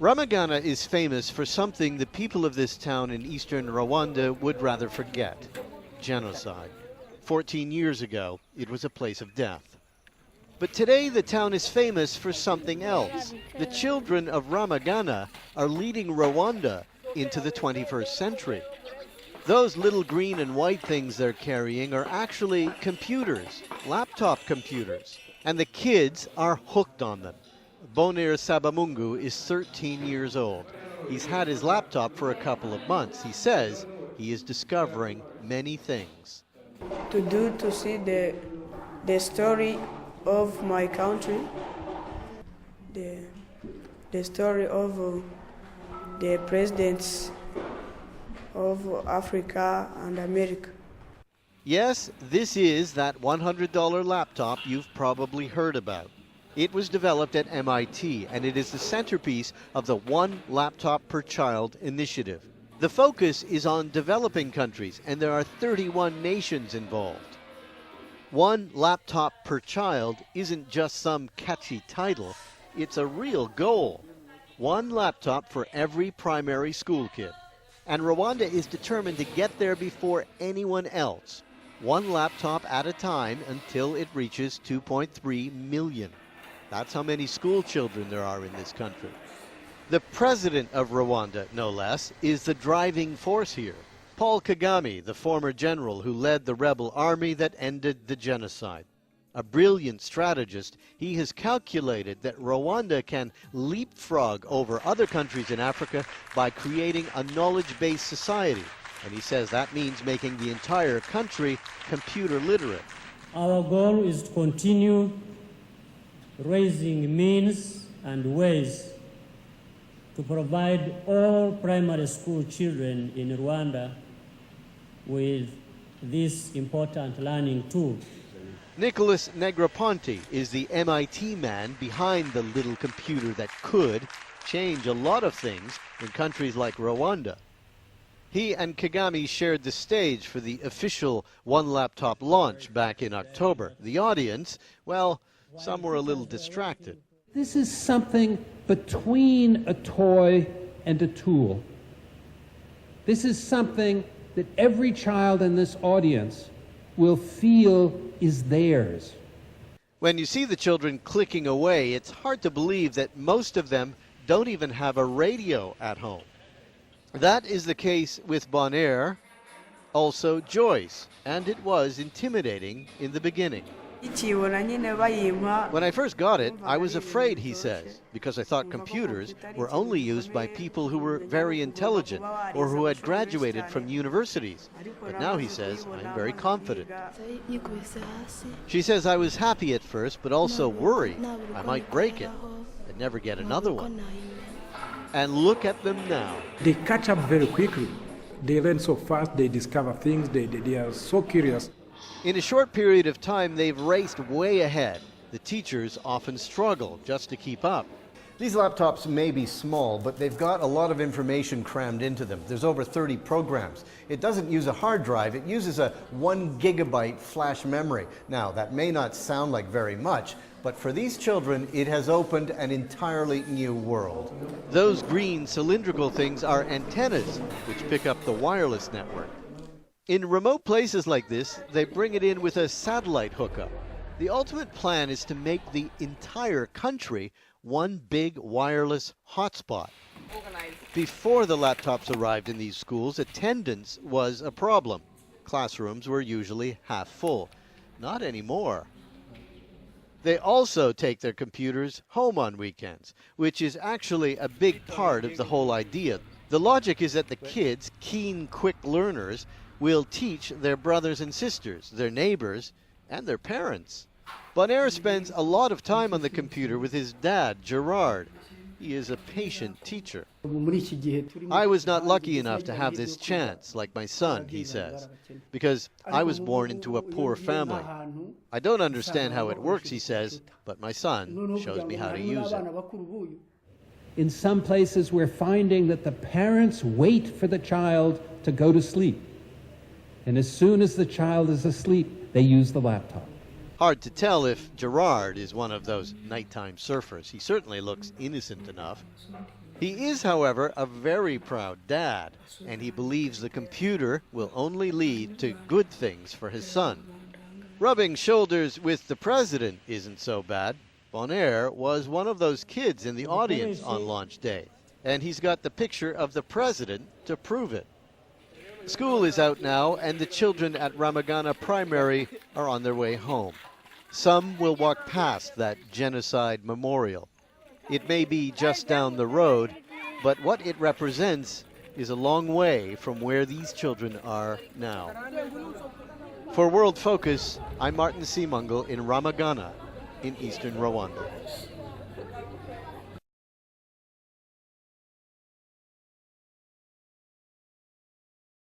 Ramagana is famous for something the people of this town in eastern Rwanda would rather forget: genocide. 14 years ago, it was a place of death. But today the town is famous for something else. The children of Ramagana are leading Rwanda into the 21st century. Those little green and white things they're carrying are actually computers, laptop computers, and the kids are hooked on them. Bonheur Sabamungu is 13 years old. He's had his laptop for a couple of months. He says he is discovering many things. To see the story of my country, the story of the presidents of Africa and America. Yes, this is that $100 laptop you've probably heard about. It was developed at MIT, and it is the centerpiece of the One Laptop Per Child initiative. The focus is on developing countries, and there are 31 nations involved. One laptop per child isn't just some catchy title, it's a real goal. One laptop for every primary school kid. And Rwanda is determined to get there before anyone else. One laptop at a time until it reaches 2.3 million. That's how many school children there are in this country. The president of Rwanda, no less, is the driving force here. Paul Kagame, the former general who led the rebel army that ended the genocide. A brilliant strategist, he has calculated that Rwanda can leapfrog over other countries in Africa by creating a knowledge-based society. And he says that means making the entire country computer literate. Our goal is to continue raising means and ways to provide all primary school children in Rwanda with this important learning tool. Nicholas Negroponte is the MIT man behind the little computer that could change a lot of things in countries like Rwanda. He and Kagame shared the stage for the official One Laptop launch back in October. The audience, well, some were a little distracted. This is something between a toy and a tool. This is something that every child in this audience will feel is theirs. When you see the children clicking away, it's hard to believe that most of them don't even have a radio at home. That is the case with Bonheur, also Joyce, and it was intimidating in the beginning. When I first got it, I was afraid, he says, because I thought computers were only used by people who were very intelligent or who had graduated from universities. But now, he says, I'm very confident. She says, I was happy at first, but also worried I might break it and never get another one. And look at them now. They catch up very quickly. They learn so fast, they discover things, they are so curious. In a short period of time, they've raced way ahead. The teachers often struggle just to keep up. These laptops may be small, but they've got a lot of information crammed into them. There's over 30 programs. It doesn't use a hard drive, it uses a 1 gigabyte flash memory. Now, that may not sound like very much, but for these children, it has opened an entirely new world. Those green cylindrical things are antennas, which pick up the wireless network. In remote places like this, they bring it in with a satellite hookup. The ultimate plan is to make the entire country one big wireless hotspot. Before the laptops arrived in these schools, attendance was a problem. Classrooms were usually half full. Not anymore. They also take their computers home on weekends, which is actually a big part of the whole idea. The logic is that the kids, keen, quick learners, will teach their brothers and sisters, their neighbors, and their parents. Bonheur spends a lot of time on the computer with his dad, Gerard. He is a patient teacher. I was not lucky enough to have this chance, like my son, he says, because I was born into a poor family. I don't understand how it works, he says, but my son shows me how to use it. In some places, we're finding that the parents wait for the child to go to sleep. And as soon as the child is asleep, they use the laptop. Hard to tell if Gerard is one of those nighttime surfers. He certainly looks innocent enough. He is, however, a very proud dad, and he believes the computer will only lead to good things for his son. Rubbing shoulders with the president isn't so bad. Bonaire was one of those kids in the audience on launch day, and he's got the picture of the president to prove it. School is out now, and the children at Ramagana Primary are on their way home. Some will walk past that genocide memorial. It may be just down the road, but what it represents is a long way from where these children are now. For World Focus, I'm Martin Seemungal in Ramagana in eastern Rwanda.